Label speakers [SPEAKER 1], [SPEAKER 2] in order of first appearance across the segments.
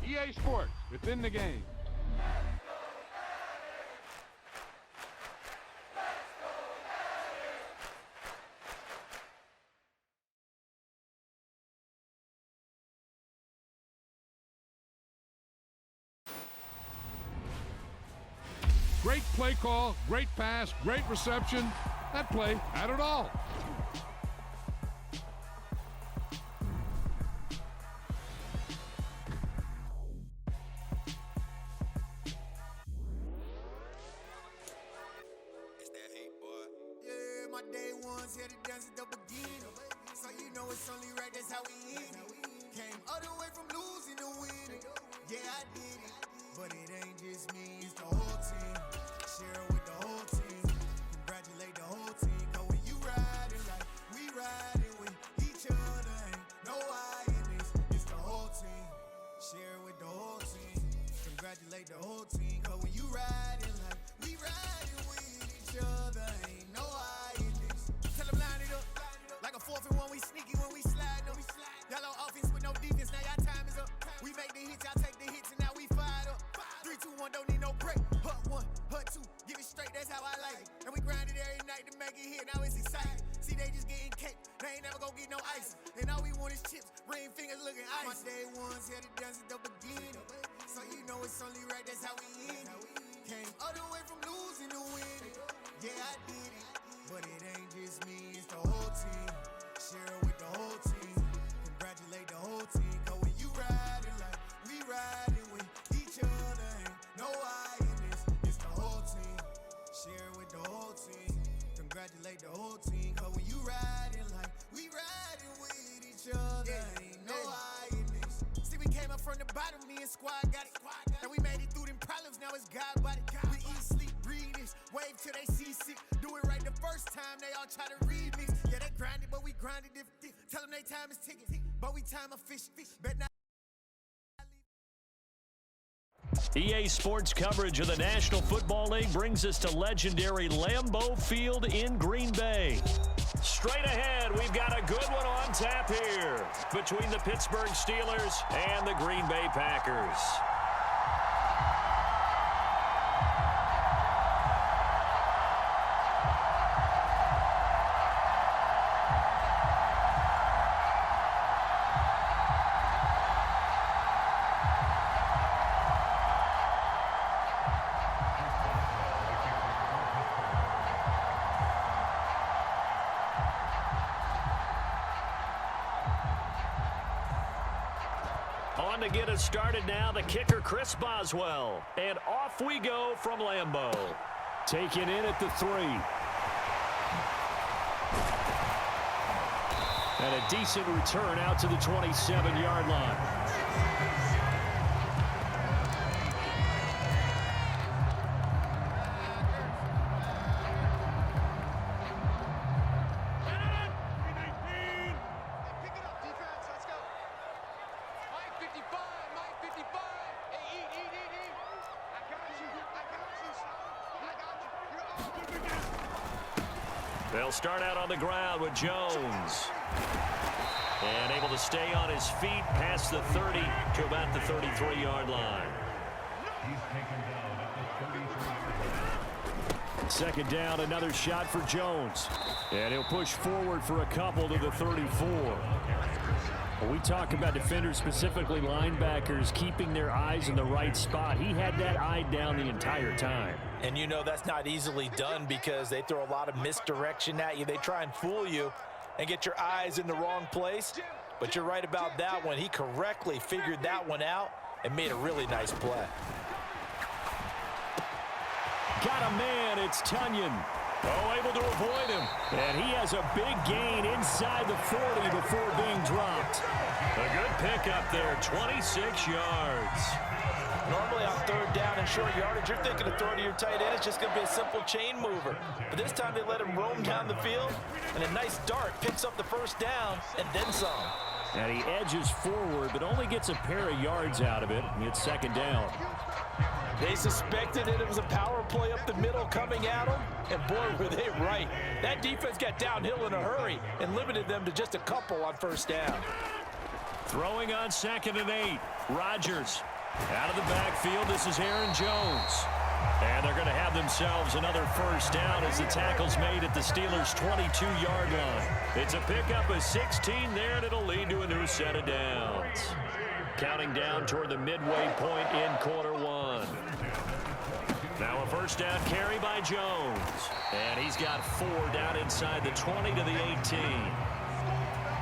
[SPEAKER 1] EA Sports, within the game. Great play call, great pass, great reception. That play had it all.
[SPEAKER 2] It's that heat, boy. Yeah, my day ones here to dance at the beginning. So you know it's only right, that's how we end it. Came all the way from losing to winning. Yeah, I did it. But it ain't just me, it's the whole team. Share it with the whole team. Congratulate the whole team. Cause when you riding like we riding with each other, ain't no I in this. It's the whole team. Share it with the whole team. Congratulate the whole team. Cause when you riding like we riding with each other, ain't no I in this. Tell them line it up. Like a 4th and 1, we sneaky when we slide them. Yellow offense with no defense, now y'all time is up. We make the hits, y'all take the hits, and now we fired up. 3, 2, 1, don't need no break. Hut 1, hut 2, give it straight, that's how I like it. And we grind it every night to make it hit, now it's exciting. See, they just getting cake, they ain't never gonna get no ice. And all we want is chips, ring fingers looking ice. My day ones here to dance at the beginning. So you know it's only right, that's how we end it. Came all the way from losing to winning. Yeah, I did it. But it ain't just me, it's the whole team. Share it with the whole team. Congratulate the whole team. Cause when you riding like we riding with each other, ain't no I in this. It's the whole team. Share it with the whole team. Congratulate the whole team. Cause when you riding like we riding with each other, ain't no I in this. See, we came up from the bottom, me and squad got it. And we made it through them problems, now it's God body. We eat, sleep, breathe this. Wave till they see sick. Do it right the first time, they all try to remix. Yeah, they grinded, but we grinded different. Tell them they time is ticking, but we time a fish. Bet not.
[SPEAKER 3] EA Sports coverage of the National Football League brings us to legendary Lambeau Field in Green Bay. Straight ahead, we've got a good one on tap here between the Pittsburgh Steelers and the Green Bay Packers. On to get us started now, the kicker, Chris Boswell. And off we go from Lambeau. Taken in at the 3. And a decent return out to the 27-yard line. They'll start out on the ground with Jones. And able to stay on his feet past the 30 to about the 33-yard line. Second down, another shot for Jones. And he'll push forward for a couple to the 34. When we talk about defenders, specifically linebackers, keeping their eyes in the right spot, he had that eye down the entire time.
[SPEAKER 4] And you know that's not easily done because they throw a lot of misdirection at you. They try and fool you and get your eyes in the wrong place. But you're right about that one. He correctly figured that one out and made a really nice play.
[SPEAKER 3] Got a man, it's Tunyon. Oh, able to avoid him. And he has a big gain inside the 40 before being dropped. A good pickup there, 26 yards.
[SPEAKER 4] Normally on third down and short yardage, you're thinking of throwing to your tight end. It's just going to be a simple chain mover. But this time they let him roam down the field, and a nice dart picks up the first down and then some.
[SPEAKER 3] And he edges forward, but only gets a pair of yards out of it. It's second down.
[SPEAKER 4] They suspected that it was a power play up the middle coming at them, and boy, were they right. That defense got downhill in a hurry and limited them to just a couple on first down.
[SPEAKER 3] Throwing on 2nd and 8. Rodgers Out of the backfield, this is Aaron Jones. And they're going to have themselves another first down as the tackle's made at the Steelers' 22-yard line. It's a pickup of 16 there, and it'll lead to a new set of downs. Counting down toward the midway point in quarter one. Now a first down carry by Jones. And he's got 4 down inside the 20 to the 18.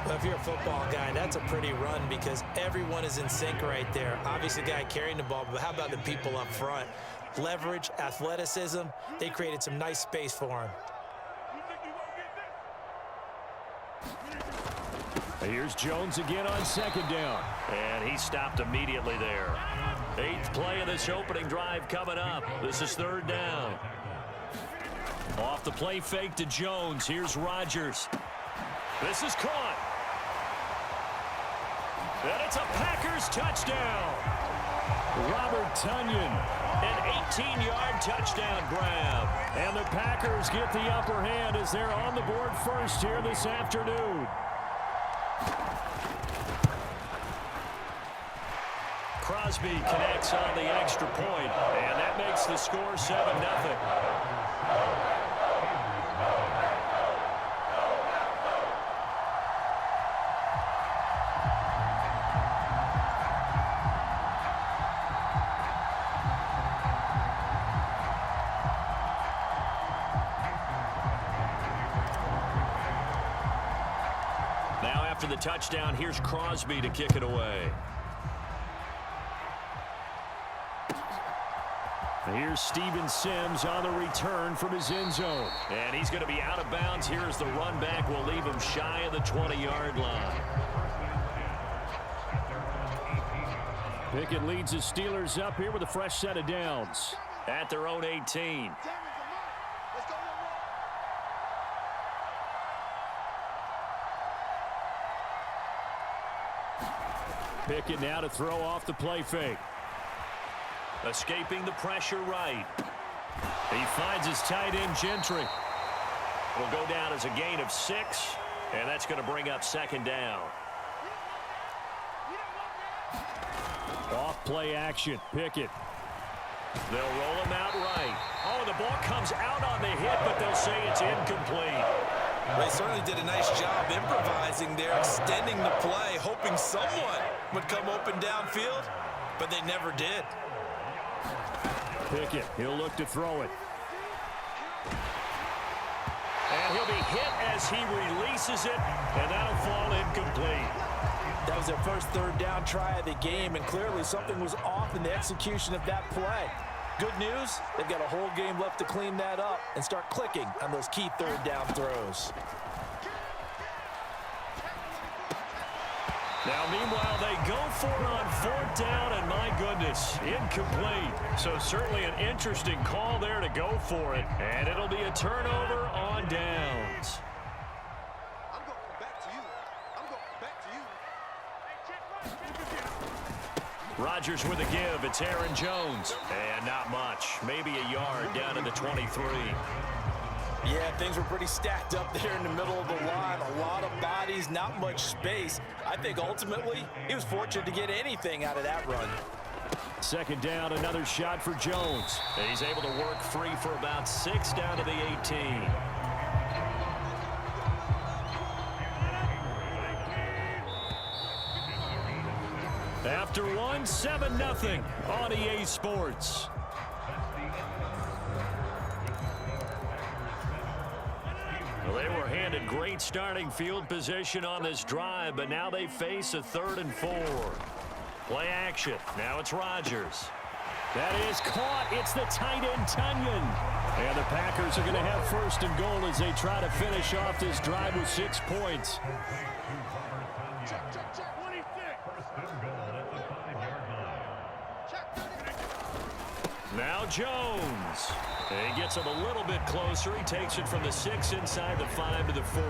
[SPEAKER 4] Well, if you're a football guy, that's a pretty run because everyone is in sync right there. Obviously, the guy carrying the ball, but how about the people up front? Leverage, athleticism, they created some nice space for him.
[SPEAKER 3] Here's Jones again on second down. And he stopped immediately there. 8th play of this opening drive coming up. This is 3rd down. Off the play fake to Jones. Here's Rodgers. This is caught. And it's a Packers touchdown. Robert Tonyan, an 18-yard touchdown grab. And the Packers get the upper hand as they're on the board first here this afternoon. Crosby connects on the extra point, and that makes the score 7-0. Now after the touchdown, here's Crosby to kick it away. Here's Steven Sims on the return from his end zone. And he's going to be out of bounds. Here's the run back. Will leave him shy of the 20-yard line. Pickett leads the Steelers up here with a fresh set of downs at their own 18. Pickett now to throw off the play fake. Escaping the pressure right. He finds his tight end, Gentry. Will go down as a gain of 6, and that's going to bring up 2nd down. Off play action, Pickett. They'll roll him out right. Oh, the ball comes out on the hit, but they'll say it's incomplete.
[SPEAKER 4] They certainly did a nice job improvising there, extending the play, hoping someone would come open downfield, but they never did.
[SPEAKER 3] Pickett, he'll look to throw it. And he'll be hit as he releases it, and that'll fall incomplete.
[SPEAKER 4] That was their first 3rd down try of the game, and clearly something was off in the execution of that play. Good news, they've got a whole game left to clean that up and start clicking on those key 3rd down throws.
[SPEAKER 3] Now, meanwhile, they go for it on 4th down, and my goodness, incomplete. So certainly an interesting call there to go for it, and it'll be a turnover on downs.
[SPEAKER 5] I'm going back to you. I'm going back to you.
[SPEAKER 3] Rodgers with a give. It's Aaron Jones. And not much. Maybe a yard down to the 23.
[SPEAKER 4] Yeah, things were pretty stacked up there in the middle of the line. A lot of bodies, not much space. I think ultimately he was fortunate to get anything out of that run.
[SPEAKER 3] 2nd down, another shot for Jones. And he's able to work free for about 6 down to the 18. After one, 7-0 on EA Sports. Well, they were handed great starting field position on this drive, but now they face a 3rd and 4. Play action. Now it's Rodgers. That is caught. It's the tight end, Tonyan. And the Packers are going to have 1st and goal as they try to finish off this drive with 6 points. Now Jones. He gets him a little bit closer. He takes it from the 6 inside the 5 to the 4.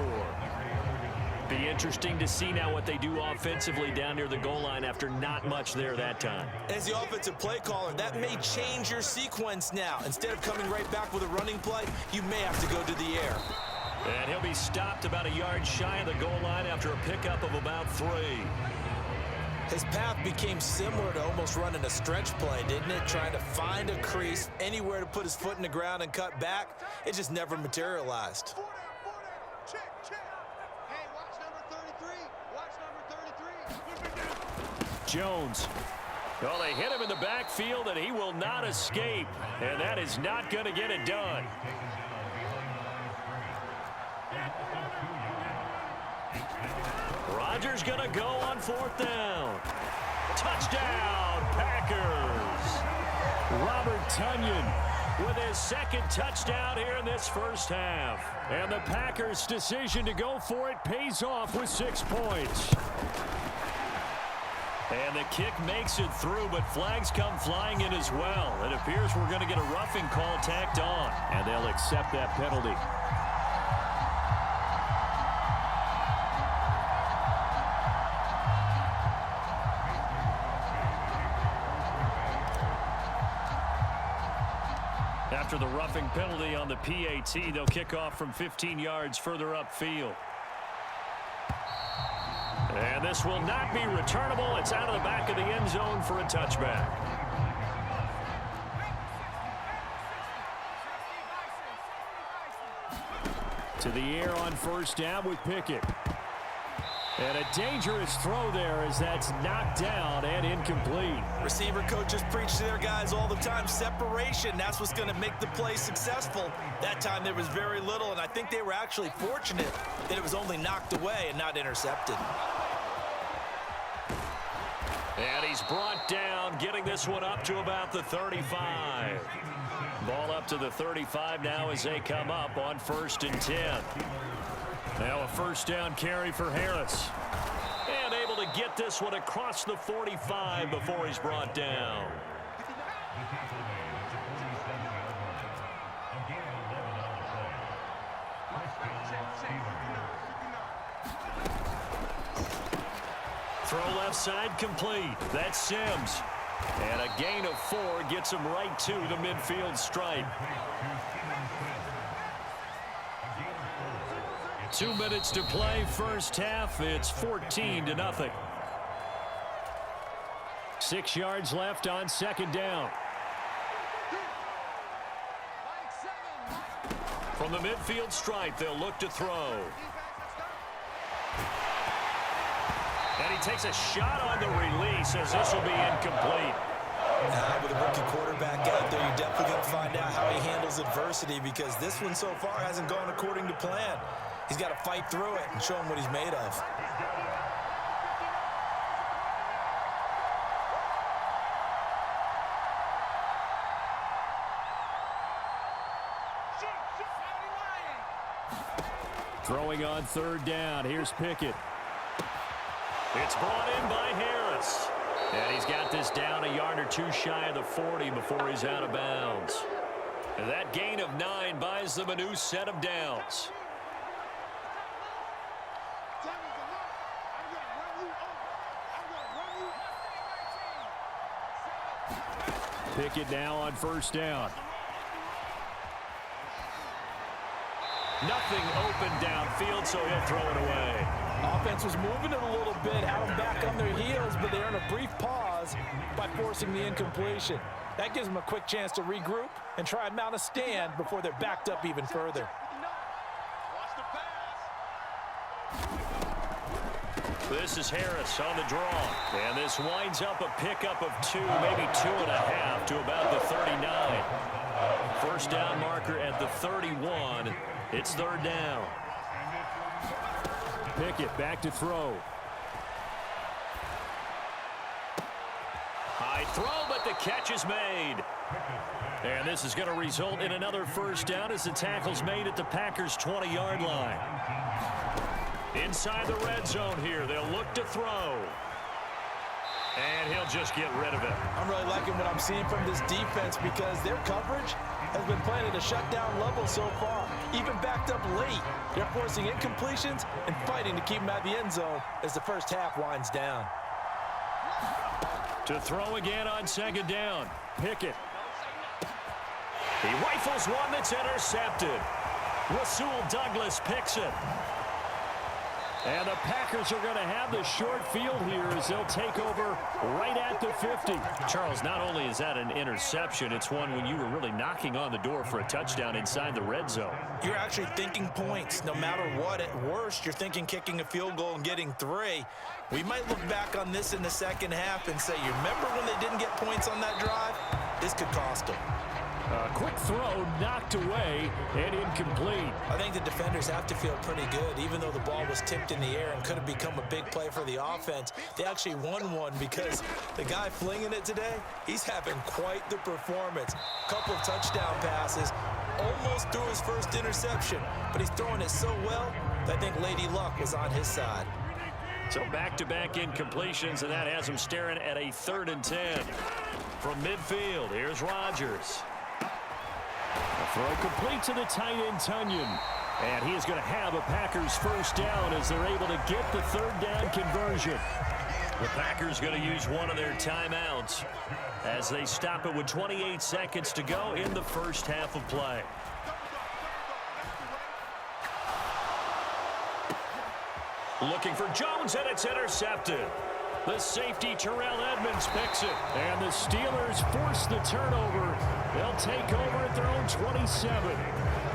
[SPEAKER 3] Be interesting to see now what they do offensively down near the goal line after not much there that time.
[SPEAKER 4] As the offensive play caller, that may change your sequence now. Instead of coming right back with a running play, you may have to go to the air.
[SPEAKER 3] And he'll be stopped about a yard shy of the goal line after a pickup of about 3.
[SPEAKER 4] His path became similar to almost running a stretch play, didn't it? Trying to find a crease, anywhere to put his foot in the ground and cut back. It just never materialized.
[SPEAKER 5] Four down. Check. Hey, watch number 33. Watch number 33.
[SPEAKER 3] Jones. Well, they hit him in the backfield, and he will not escape. And that is not going to get it done. Rodgers going to go on 4th down. Touchdown, Packers. Robert Tonyan with his 2nd touchdown here in this first half. And the Packers' decision to go for it pays off with 6 points. And the kick makes it through, but flags come flying in as well. It appears we're going to get a roughing call tacked on, and they'll accept that penalty. After the roughing penalty on the PAT, they'll kick off from 15 yards further upfield. And this will not be returnable. It's out of the back of the end zone for a touchback. To the air on 1st down with Pickett. And a dangerous throw there as that's knocked down and incomplete.
[SPEAKER 4] Receiver coaches preach to their guys all the time. Separation, that's what's going to make the play successful. That time there was very little, and I think they were actually fortunate that it was only knocked away and not intercepted.
[SPEAKER 3] And he's brought down, getting this one up to about the 35. Ball up to the 35 now as they come up on 1st and 10. Now a 1st down carry for Harris. And able to get this one across the 45 before he's brought down. Throw left side complete. That's Sims. And a gain of 4 gets him right to the midfield stripe. 2 minutes to play, first half. It's 14-0. 6 yards left on 2nd down. From the midfield stripe, they'll look to throw. And he takes a shot on the release as this will be incomplete.
[SPEAKER 4] With a rookie quarterback out there, you're definitely going to find out how he handles adversity, because this one so far hasn't gone according to plan. He's got to fight through it and show him what he's made of.
[SPEAKER 3] Throwing on 3rd down. Here's Pickett. It's brought in by Harris. And he's got this down a yard or 2 shy of the 40 before he's out of bounds. And that gain of 9 buys them a new set of downs. Pickett now on 1st down. Nothing open downfield, so he'll throw it away.
[SPEAKER 4] Offense was moving it a little bit, had them back on their heels, but they earned a brief pause by forcing the incompletion. That gives them a quick chance to regroup and try and mount a stand before they're backed up even further.
[SPEAKER 3] This is Harris on the draw. And this winds up a pickup of 2, maybe 2.5 to about the 39. 1st down marker at the 31. It's 3rd down. Pickett back to throw. High throw, but the catch is made. And this is going to result in another 1st down as the tackle's made at the Packers' 20-yard line. Inside the red zone here, they'll look to throw. And he'll just get rid of it.
[SPEAKER 4] I'm really liking what I'm seeing from this defense, because their coverage has been playing at a shutdown level so far. Even backed up late, they're forcing incompletions and fighting to keep them out of the end zone as the first half winds down.
[SPEAKER 3] To throw again on 2nd down, Pickett. He rifles one that's intercepted. Rasul Douglas picks it. And the Packers are going to have the short field here as they'll take over right at the 50. Charles, not only is that an interception, it's one when you were really knocking on the door for a touchdown inside the red zone.
[SPEAKER 4] You're actually thinking points. No matter what, at worst, you're thinking kicking a field goal and getting 3. We might look back on this in the second half and say, you remember when they didn't get points on that drive? This could cost them.
[SPEAKER 3] A quick throw knocked away and incomplete.
[SPEAKER 4] I think the defenders have to feel pretty good. Even though the ball was tipped in the air and could have become a big play for the offense, they actually won one because the guy flinging it today, he's having quite the performance. Couple of touchdown passes, almost threw his first interception, but he's throwing it so well that I think Lady Luck was on his side.
[SPEAKER 3] So back-to-back incompletions, and that has him staring at a 3rd and 10. From midfield, here's Rodgers. A throw complete to the tight end, Tunyon. And he is going to have a Packers first down as they're able to get the 3rd down conversion. The Packers going to use one of their timeouts as they stop it with 28 seconds to go in the first half of play. Looking for Jones, and it's intercepted. The safety, Terrell Edmonds, picks it. And the Steelers force the turnover. They'll take over at their own 27.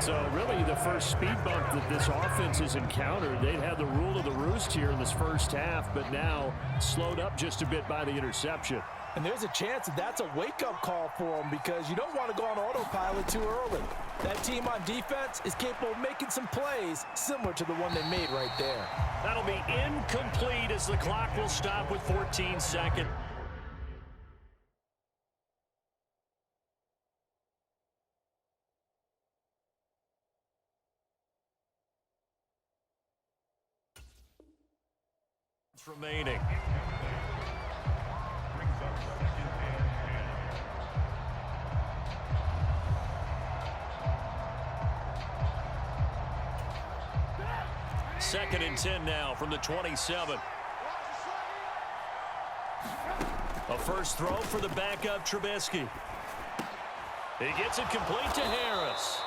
[SPEAKER 3] So really the first speed bump that this offense has encountered. They'd had the rule of the roost here in this first half, but now slowed up just a bit by the interception.
[SPEAKER 4] And there's a chance that that's a wake-up call for them because you don't want to go on autopilot too early. That team on defense is capable of making some plays similar to the one they made right there.
[SPEAKER 3] That'll be incomplete as the clock will stop with 14 seconds. Remaining. Second and 10 now from the 27. A first throw for the backup Trubisky. He gets it complete to Harris.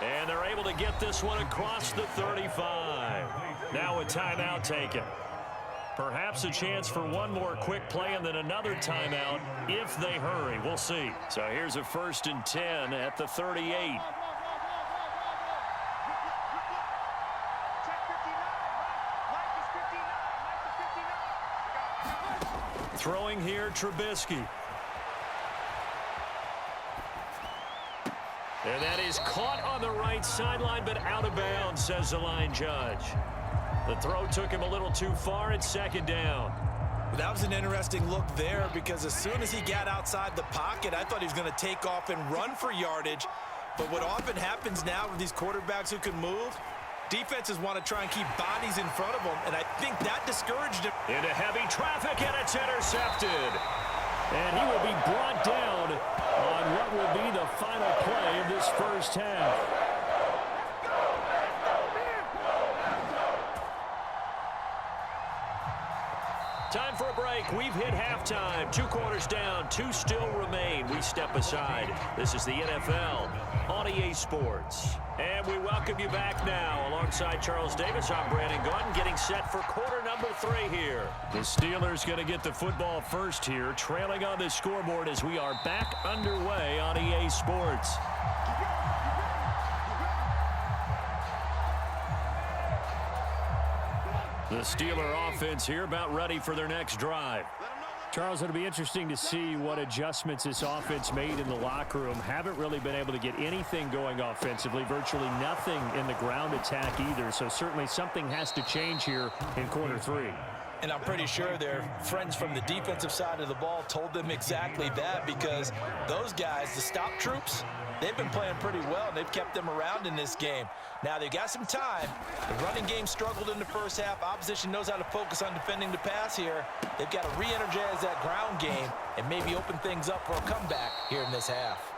[SPEAKER 3] And they're able to get this one across the 35. Now a timeout taken. Perhaps a chance for one more quick play and then another timeout if they hurry. We'll see. So here's a 1st and 10 at the 38. Throwing here, Trubisky. And that is caught on the right sideline, but out of bounds, says the line judge. The throw took him a little too far at 2nd down.
[SPEAKER 4] That was an interesting look there because as soon as he got outside the pocket, I thought he was going to take off and run for yardage. But what often happens now with these quarterbacks who can move, defenses want to try and keep bodies in front of them, and I think that discouraged him.
[SPEAKER 3] Into heavy traffic, and it's intercepted. And he will be brought down on what will be the final play of this first half. Time for a break. We've hit halftime. 2 quarters down, 2 still remain. We step aside. This is the NFL on EA Sports. And we welcome you back now. Alongside Charles Davis, I'm Brandon Gaudin, getting set for quarter number 3 here. The Steelers going to get the football first here, trailing on the scoreboard as we are back underway on EA Sports. The Steeler offense here about ready for their next drive. Charles, it'll be interesting to see what adjustments this offense made in the locker room. Haven't really been able to get anything going offensively, virtually nothing in the ground attack either. So certainly something has to change here in quarter 3.
[SPEAKER 4] And I'm pretty sure their friends from the defensive side of the ball told them exactly that because those guys, the stop troops, they've been playing pretty well, and they've kept them around in this game. Now, they've got some time. The running game struggled in the first half. Opposition knows how to focus on defending the pass here. They've got to re-energize that ground game and maybe open things up for a comeback here in this half.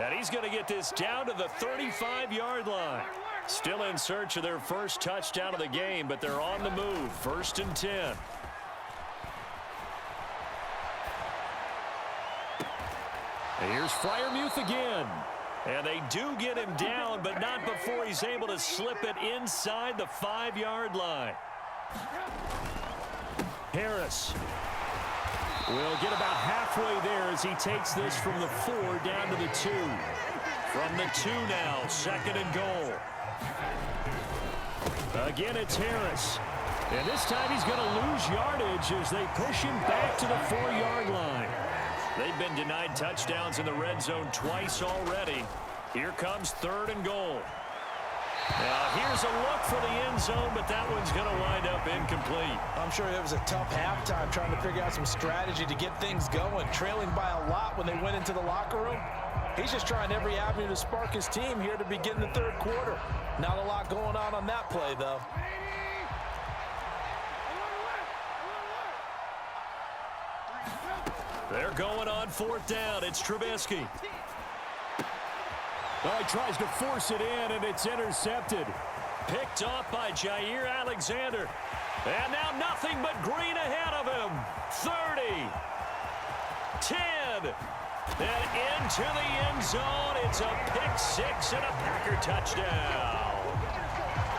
[SPEAKER 3] And he's going to get this down to the 35-yard line. Still in search of their first touchdown of the game, but they're on the move. 1st and 10. And here's Freiermuth again. And they do get him down, but not before he's able to slip it inside the 5-yard line. Harris will get about halfway there as he takes this from the 4 down to the 2. From the 2 now, 2nd and goal. Again, it's Harris. And this time he's going to lose yardage as they push him back to the 4-yard line. They've been denied touchdowns in the red zone twice already. Here comes 3rd and goal. Now, here's a look for the end zone, but that one's going to wind up incomplete.
[SPEAKER 4] I'm sure it was a tough halftime trying to figure out some strategy to get things going, trailing by a lot when they went into the locker room. He's just trying every avenue to spark his team here to begin the 3rd quarter. Not a lot going on that play, though.
[SPEAKER 3] They're going on 4th down. It's Trubisky. Oh, he tries to force it in, and it's intercepted. Picked off by Jair Alexander. And now nothing but green ahead of him. 30. 10. And into the end zone. It's a pick 6 and a Packer touchdown.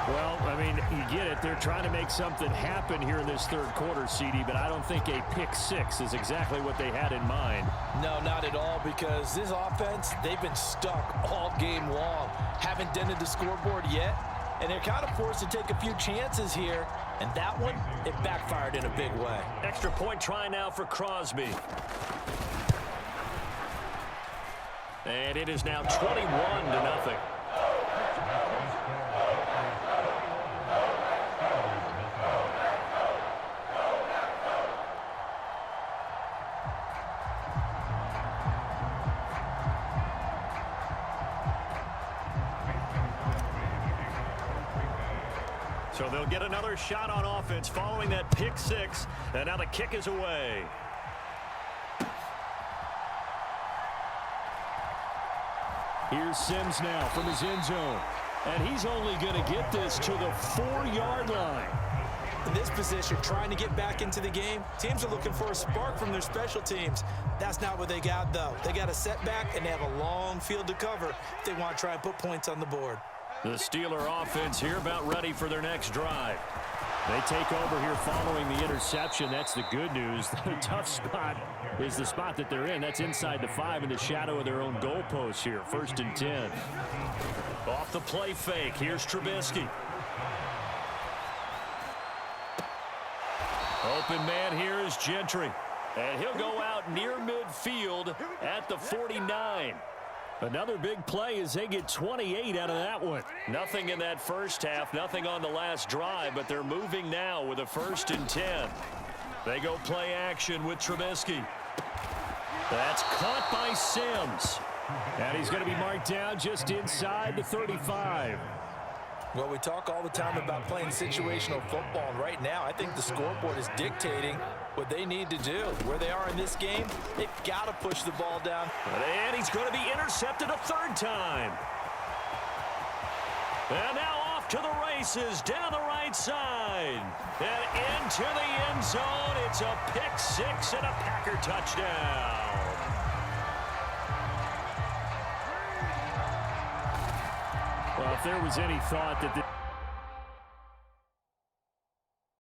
[SPEAKER 3] Well, I mean, you get it. They're trying to make something happen here in this 3rd quarter, CD, but I don't think a pick 6 is exactly what they had in mind.
[SPEAKER 4] No, not at all, because this offense, they've been stuck all game long. Haven't dented the scoreboard yet, and they're kind of forced to take a few chances here, and that one, it backfired in a big way.
[SPEAKER 3] Extra point try now for Crosby. And it is now 21-0. So they'll get another shot on offense following that pick 6, and now the kick is away. Here's Sims now from his end zone, and he's only going to get this to the 4-yard line.
[SPEAKER 4] In this position, trying to get back into the game, teams are looking for a spark from their special teams. That's not what they got, though. They got a setback, and they have a long field to cover if they want to try and put points on the board.
[SPEAKER 3] The Steeler offense here about ready for their next drive. They take over here following the interception. That's the good news. The tough spot is the spot that they're in. That's inside the 5 in the shadow of their own goalpost here. 1st and 10. Off the play fake. Here's Trubisky. Open man here is Gentry. And he'll go out near midfield at the 49. Another big play as they get 28 out of that one. Nothing in that first half, nothing on the last drive, but they're moving now with a 1st and 10. They go play action with Trubisky. That's caught by Sims. And he's going to be marked down just inside the 35.
[SPEAKER 4] Well, we talk all the time about playing situational football, and right now I think the scoreboard is dictating what they need to do. Where they are in this game, they've got to push the ball down.
[SPEAKER 3] And he's going to be intercepted a 3rd time. And now off to the races down the right side. And into the end zone. It's a pick 6 and a Packer touchdown. Well, if there was any thought that